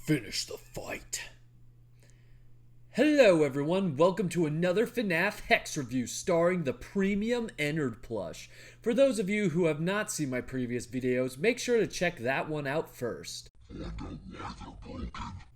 Finish the fight. Hello everyone, welcome to another FNAF Hex review starring the premium Ennard plush. For those of you who have not seen my previous videos, make sure to check that one out first.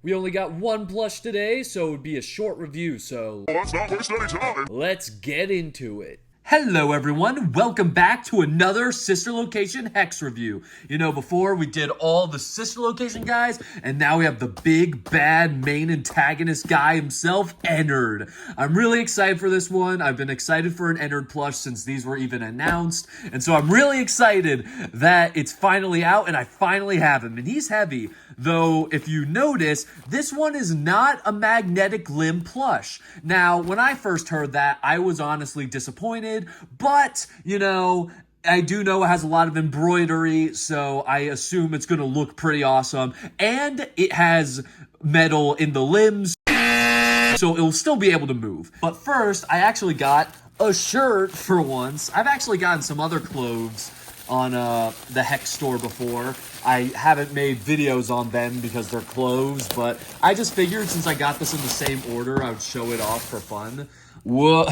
We only got one plush today, so it would be a short review, so let's not waste any time. Let's get into it. Hello everyone, welcome back to another Sister Location Hex review. You know, before we did all the Sister Location guys, and now we have the big bad main antagonist guy himself, Ennard. I'm really excited for this one. I've been excited for an Ennard plush since these were even announced, and so I'm really excited that it's finally out and I finally have him, and he's heavy. Though, if you notice, this one is not a magnetic limb plush. Now, when I first heard that, I was honestly disappointed, but, you know, I do know it has a lot of embroidery, so I assume it's going to look pretty awesome. And it has metal in the limbs, so it'll still be able to move. But first, I actually got a shirt for once. I've actually gotten some other clothes on the Hex store before. I haven't made videos on them because they're closed, but I just figured since I got this in the same order, I would show it off for fun. Whoa,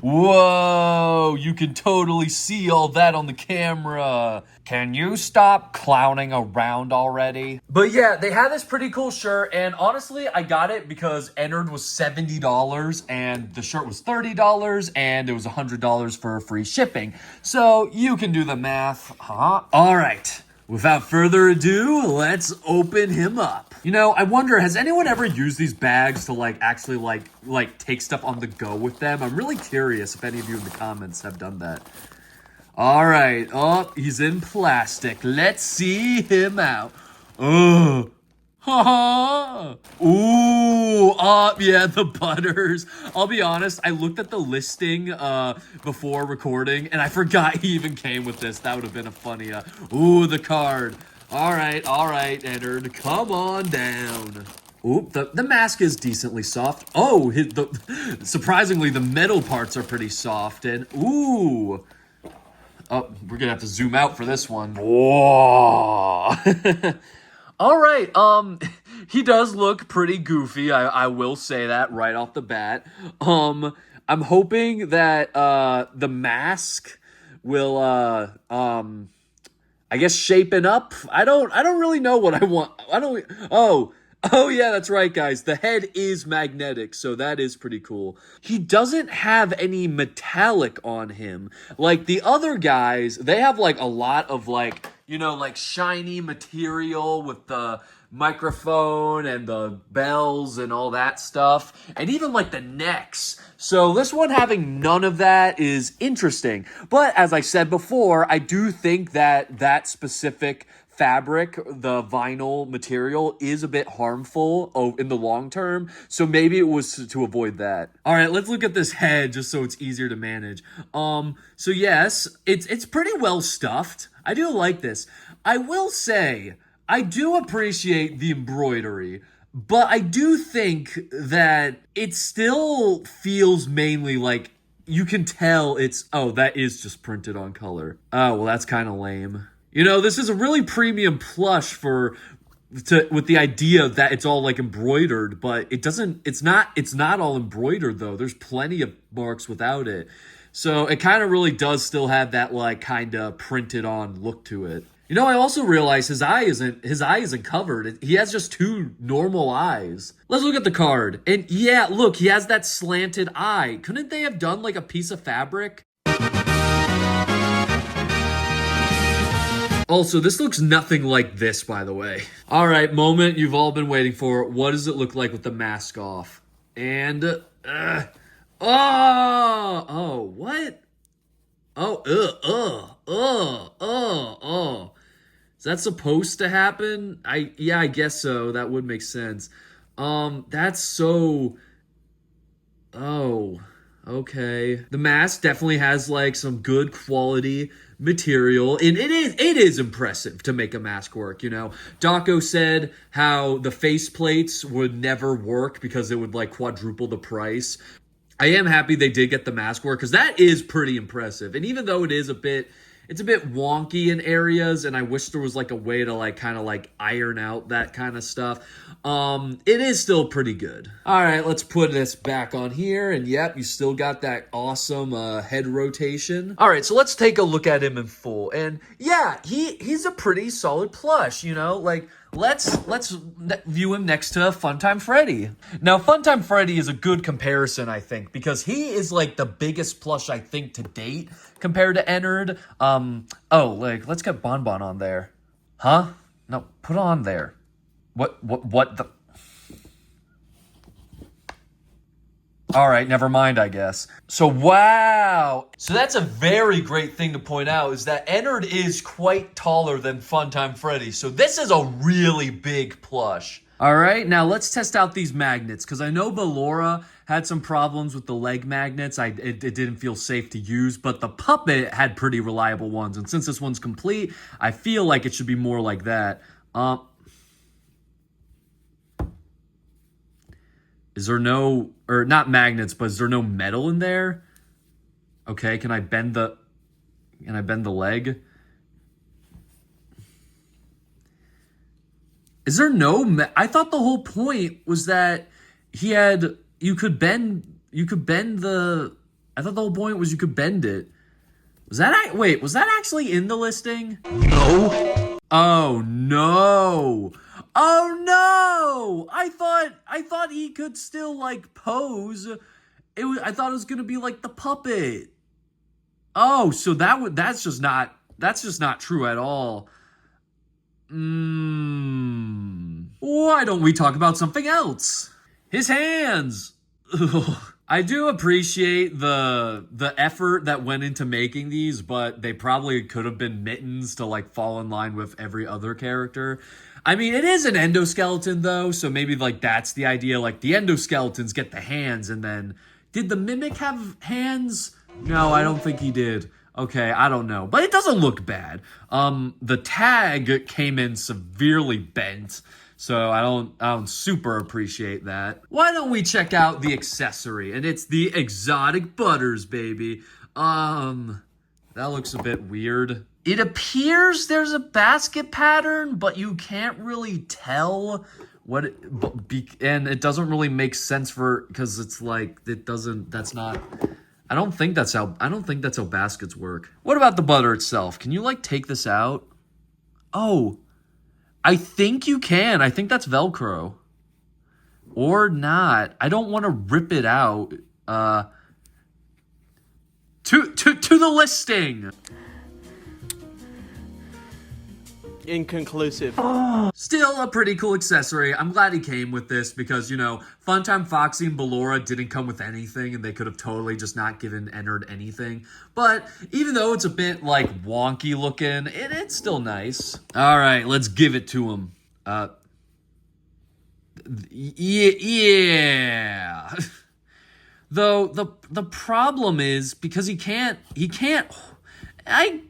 whoa, you can totally see all that on the camera. Can you stop clowning around already? But yeah, they had this pretty cool shirt, and honestly, I got it because Ennard was $70, and the shirt was $30, and it was $100 for free shipping. So you can do the math, huh? All right. Without further ado, let's open him up. You know, I wonder, has anyone ever used these bags to actually take stuff on the go with them? I'm really curious if any of you in the comments have done that. All right, oh, he's in plastic. Let's see him out. Oh, ha Ooh, yeah, the butters. I'll be honest, I looked at the listing before recording, and I forgot he even came with this. That would have been a funny, ooh, the card. All right, Ennard, come on down. Oop, the mask is decently soft. Oh, surprisingly, the metal parts are pretty soft, and ooh. Oh, we're gonna have to zoom out for this one. Whoa. All right, he does look pretty goofy. I will say that right off the bat. I'm hoping that the mask will I guess shapen up. I don't really know what I want. Oh yeah, that's right, guys. The head is magnetic, so that is pretty cool. He doesn't have any metallic on him. Like the other guys, they have a lot of shiny material with the microphone and the bells and all that stuff, and even the necks. So this one having none of that is interesting. But as I said before, I do think that specific fabric, the vinyl material, is a bit harmful in the long term, so maybe it was to avoid that. All right, let's look at this head just so it's easier to manage. So yes, it's pretty well stuffed. I do like this. I will say, I do appreciate the embroidery, but I do think that it still feels mainly like you can tell it's, oh, that is just printed on color. Oh, well, that's kind of lame. You know, this is a really premium plush with the idea that it's all embroidered, but it's not all embroidered though. There's plenty of marks without it. So it kind of really does still have that kind of printed on look to it. You know, I also realized his eye isn't covered. He has just two normal eyes. Let's look at the card. And yeah, look, he has that slanted eye. Couldn't they have done a piece of fabric? Also, this looks nothing like this, by the way. All right, moment you've all been waiting for. What does it look like with the mask off? And, oh, what? Oh. Is that supposed to happen? Yeah, I guess so. That would make sense. That's so, oh, okay. The mask definitely has some good quality material, and it is impressive to make a mask work. You know, Daco said how the face plates would never work because it would quadruple the price. I am happy they did get the mask work because that is pretty impressive. And even though it is a bit it's a bit wonky in areas, and I wish there was like a way to like kind of like iron out that kind of stuff. It is still pretty good. All right, let's put this back on here, and yep, you still got that awesome head rotation. All right, so let's take a look at him in full, and yeah, he's a pretty solid plush, you know, like let's view him next to Funtime Freddy. Now, Funtime Freddy is a good comparison, I think, because he is like the biggest plush I think to date compared to Ennard. Oh, like let's get Bonbon on there, huh? No, put on there. What the? All right, never mind, I guess. So, wow. So that's a very great thing to point out, is that Ennard is quite taller than Funtime Freddy. So this is a really big plush. All right, now let's test out these magnets, because I know Ballora had some problems with the leg magnets. It didn't feel safe to use, but the puppet had pretty reliable ones. And since this one's complete, I feel like it should be more like that. Is there no, or not magnets, but is there no metal in there? Okay, can I bend the leg? Is there no, I thought the whole point was that you could bend the, I thought the whole point was you could bend it. Was that actually in the listing? No. Oh, no. Oh no! I thought he could still like pose. I thought it was gonna be like the puppet. Oh, so that's just not true at all. Why don't we talk about something else? His hands. Ugh. I do appreciate the effort that went into making these, but they probably could have been mittens to like fall in line with every other character. I mean, it is an endoskeleton though, so maybe like that's the idea. Like the endoskeletons get the hands, and then did the mimic have hands? No, I don't think he did. Okay, I don't know, but it doesn't look bad. The tag came in severely bent, so I don't super appreciate that. Why don't we check out the accessory? And it's the exotic butters, baby. That looks a bit weird. It appears there's a basket pattern, but you can't really tell what and it doesn't really make sense because it's like I don't think that's how baskets work. What about the butter itself? Can you like take this out? Oh, I think you can. I think that's Velcro. Or not. I don't want to rip it out. To the listing. Inconclusive. Still a pretty cool accessory. I'm glad he came with this because, you know, Funtime Foxy and Ballora didn't come with anything, and they could have totally just not given Ennard anything. But even though it's a bit, like, wonky looking, it's still nice. All right, let's give it to him. Yeah. Though the problem is because he can't I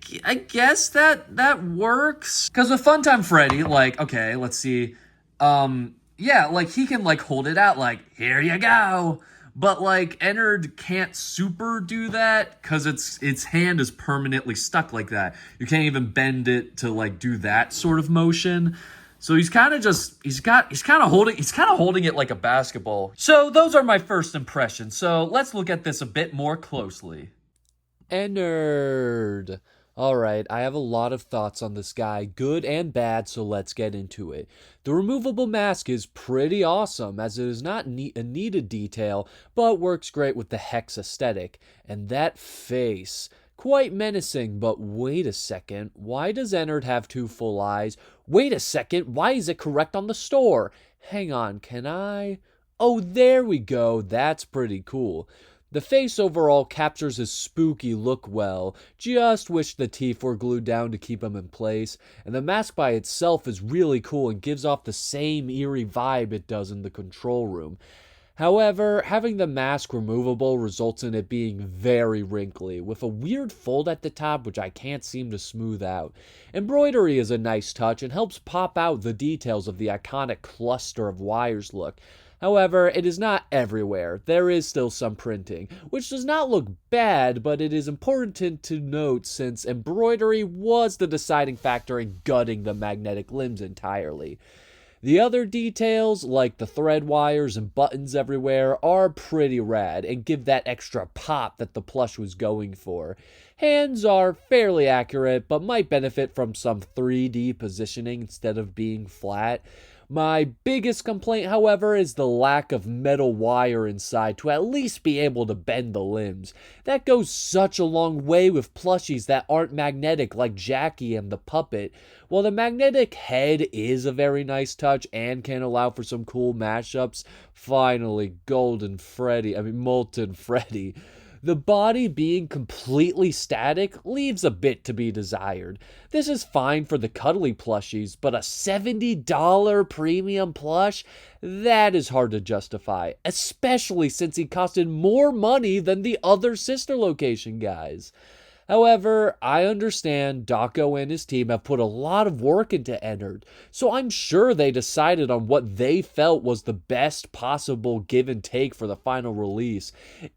guess that works. Because with Funtime Freddy, like, okay, let's see. Yeah, like, he can, like, hold it out, like, here you go. But, like, Ennard can't super do that because its hand is permanently stuck like that. You can't even bend it to, like, do that sort of motion. So he's kind of holding it like a basketball. So those are my first impressions. So let's look at this a bit more closely. Ennard. Alright, I have a lot of thoughts on this guy, good and bad, so let's get into it. The removable mask is pretty awesome, as it is not a needed detail, but works great with the Hex aesthetic. And that face, quite menacing, but wait a second, why does Ennard have two full eyes? Wait a second, why is it correct on the store? Hang on, can I? Oh, there we go, that's pretty cool. The face overall captures his spooky look well, just wish the teeth were glued down to keep him in place, and the mask by itself is really cool and gives off the same eerie vibe it does in the control room. However, having the mask removable results in it being very wrinkly, with a weird fold at the top which I can't seem to smooth out. Embroidery is a nice touch and helps pop out the details of the iconic cluster of wires look. However, it is not everywhere. There is still some printing, which does not look bad, but it is important to note since embroidery was the deciding factor in gutting the magnetic limbs entirely. The other details, like the thread wires and buttons everywhere, are pretty rad and give that extra pop that the plush was going for. Hands are fairly accurate, but might benefit from some 3D positioning instead of being flat. My biggest complaint, however, is the lack of metal wire inside to at least be able to bend the limbs. That goes such a long way with plushies that aren't magnetic like Jackie and the puppet. While the magnetic head is a very nice touch and can allow for some cool mashups, finally, Molten Freddy. The body being completely static leaves a bit to be desired. This is fine for the cuddly plushies, but a $70 premium plush? That is hard to justify, especially since he costed more money than the other sister location guys. However, I understand Daco and his team have put a lot of work into Ennard, so I'm sure they decided on what they felt was the best possible give and take for the final release,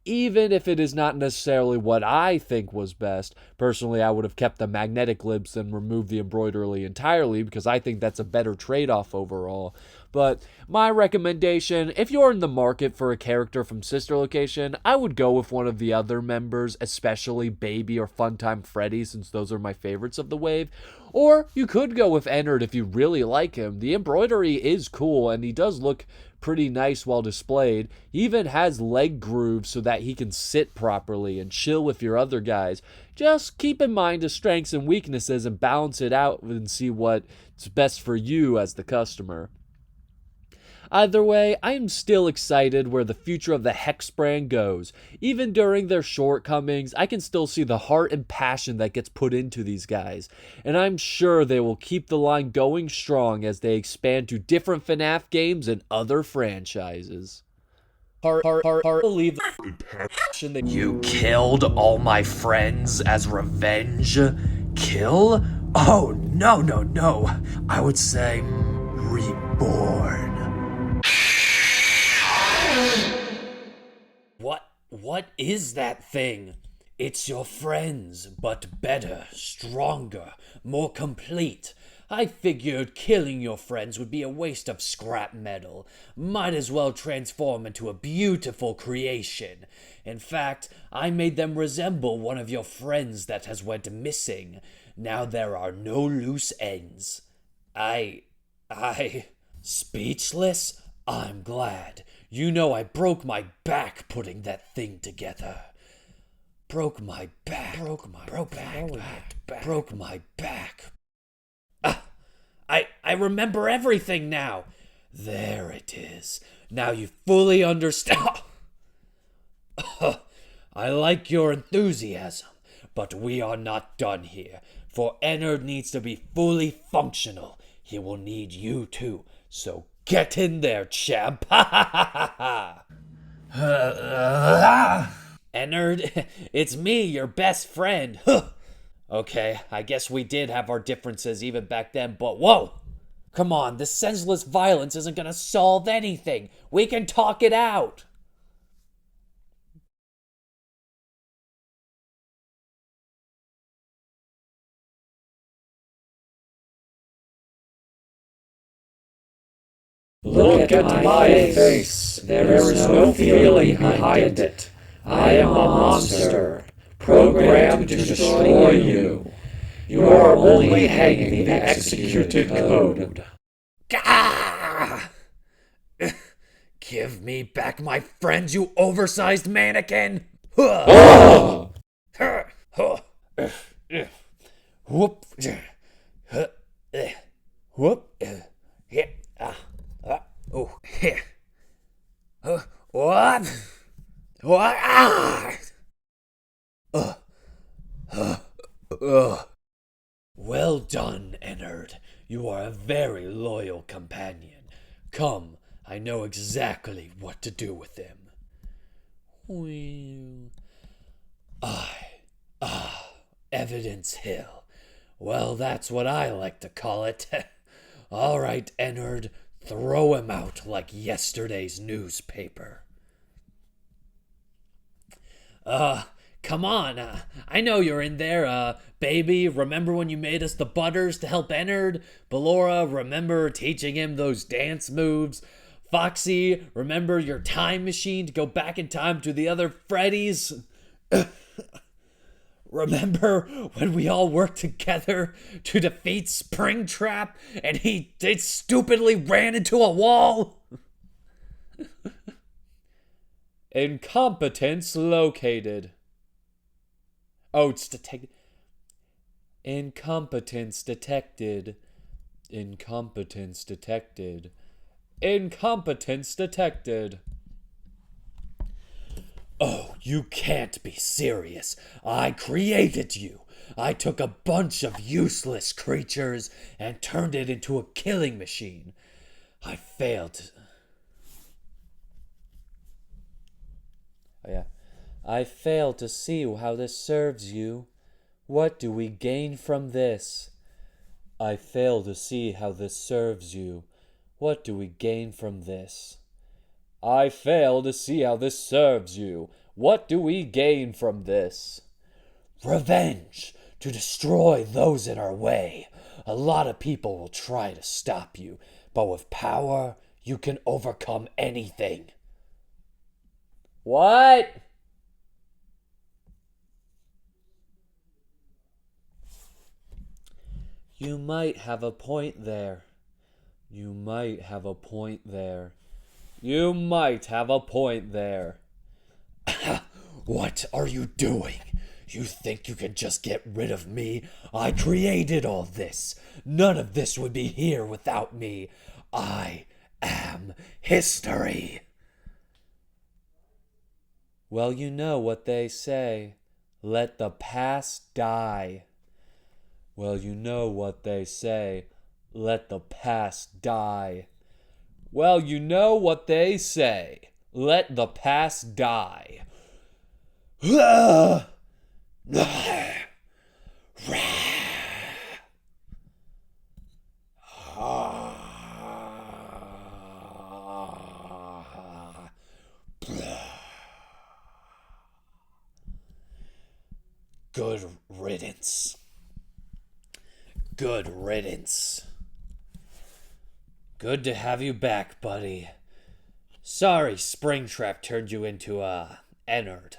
even if it is not necessarily what I think was best. Personally, I would have kept the magnetic lips and removed the embroidery entirely because I think that's a better trade-off overall. But my recommendation, if you're in the market for a character from Sister Location, I would go with one of the other members, especially Baby or Funtime Freddy, since those are my favorites of the wave. Or you could go with Ennard if you really like him. The embroidery is cool, and he does look pretty nice while displayed. He even has leg grooves so that he can sit properly and chill with your other guys. Just keep in mind his strengths and weaknesses and balance it out and see what's best for you as the customer. Either way, I am still excited where the future of the Hex brand goes. Even during their shortcomings, I can still see the heart and passion that gets put into these guys. And I'm sure they will keep the line going strong as they expand to different FNAF games and other franchises. Believe the passion that you killed all my friends as revenge? Kill? Oh, no. I would say reborn. What is that thing? It's your friends, but better, stronger, more complete. I figured killing your friends would be a waste of scrap metal. Might as well transform into a beautiful creation. In fact, I made them resemble one of your friends that has went missing. Now there are no loose ends. Speechless? I'm glad. You know I broke my back putting that thing together. Broke my back. I remember everything now. There it is. Now you fully understand. I like your enthusiasm, but we are not done here. For Ennard needs to be fully functional. He will need you too. So get in there, champ. Ennard, it's me, your best friend. Okay, I guess we did have our differences even back then, but whoa! Come on, this senseless violence isn't gonna solve anything. We can talk it out. Look at my face. There is no feeling behind it. I am a monster, programmed to destroy you. You are only hanging the executed code. Gah! Give me back my friends, you oversized mannequin! Oh! Whoop! Whoop! Oh, here. What? What? Well done, Ennard. You are a very loyal companion. Come, I know exactly what to do with him. Evidence Hill. Well, that's what I like to call it. All right, Ennard. throw him out like yesterday's newspaper. Come on, I know you're in there, baby. Remember when you made us the butters to help Ennard? Ballora, remember teaching him those dance moves? Foxy, remember your time machine to go back in time to the other Freddies? Remember when we all worked together to defeat Springtrap and he stupidly ran into a wall? Incompetence located. Oh, it's detected. Incompetence detected. Incompetence detected. Incompetence detected. Oh, you can't be serious. I created you. I took a bunch of useless creatures and turned it into a killing machine. I failed. I fail to see how this serves you. What do we gain from this? I fail to see how this serves you. What do we gain from this? I fail to see how this serves you. What do we gain from this? Revenge, to destroy those in our way. A lot of people will try to stop you, but with power, you can overcome anything. What? You might have a point there. You might have a point there. You might have a point there. What are you doing? You think you can just get rid of me? I created all this. None of this would be here without me. I am history. Well, you know what they say. Let the past die. Well, you know what they say. Let the past die. Well, you know what they say. Let the past die. Good riddance. Good riddance. Good to have you back, buddy. Sorry Springtrap turned you into, Ennard.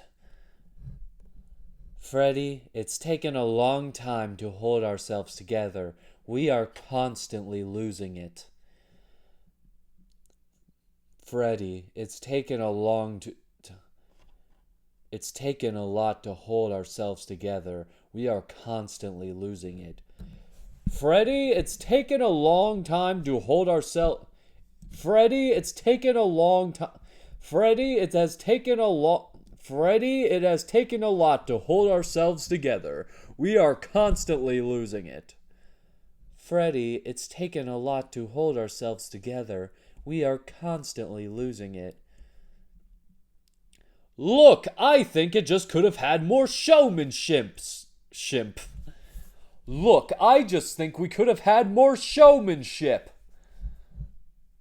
Freddy, it's taken a long time to hold ourselves together. We are constantly losing it. Freddy, it's taken a lot to hold ourselves together. We are constantly losing it. Freddy, it's taken a long time to hold ourselves. Freddy, it's taken a long time. Freddy, it has taken a lot. Freddy, it has taken a lot to hold ourselves together. We are constantly losing it. Freddy, it's taken a lot to hold ourselves together. We are constantly losing it. Look, I think it just could have had more showmanship. Look, I just think we could have had more showmanship.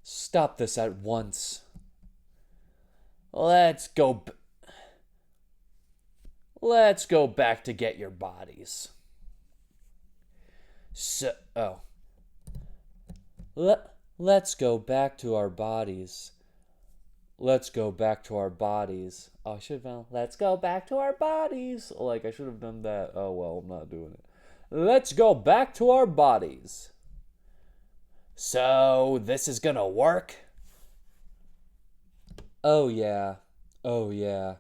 Stop this at once. Let's go back to get your bodies. Let's go back to our bodies. Let's go back to our bodies. Oh, I should have done, let's go back to our bodies. Like, I should have done that. Oh, well, I'm not doing it. Let's go back to our bodies. So, this is gonna work? Oh, yeah. Oh, yeah.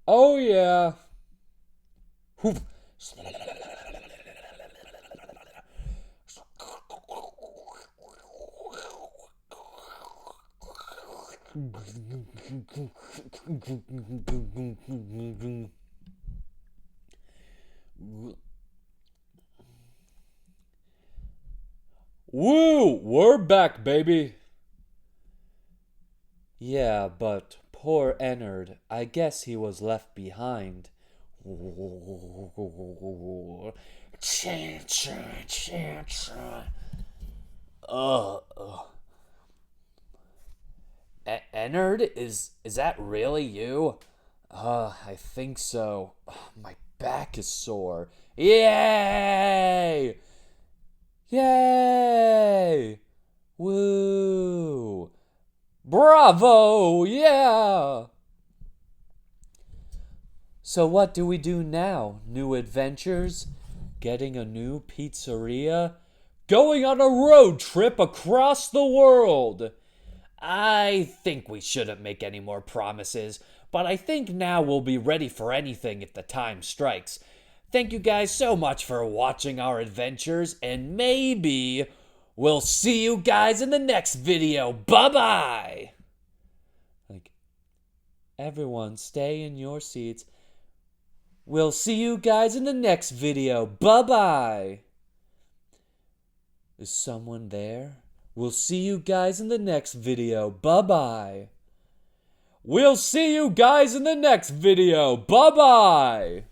Oh, yeah. Woo! We're back, baby! Yeah, but poor Ennard. I guess he was left behind. Ennard, is that really you? I think so. My back is sore. Yay! Yay! Woo! Bravo! Yeah! So what do we do now? New adventures? Getting a new pizzeria? Going on a road trip across the world? I think we shouldn't make any more promises, but I think now we'll be ready for anything if the time strikes. Thank you guys so much for watching our adventures, and maybe we'll see you guys in the next video. Bye-bye! Everyone, stay in your seats. We'll see you guys in the next video. Bye-bye! Is someone there? We'll see you guys in the next video. Bye-bye! We'll see you guys in the next video. Bye-bye!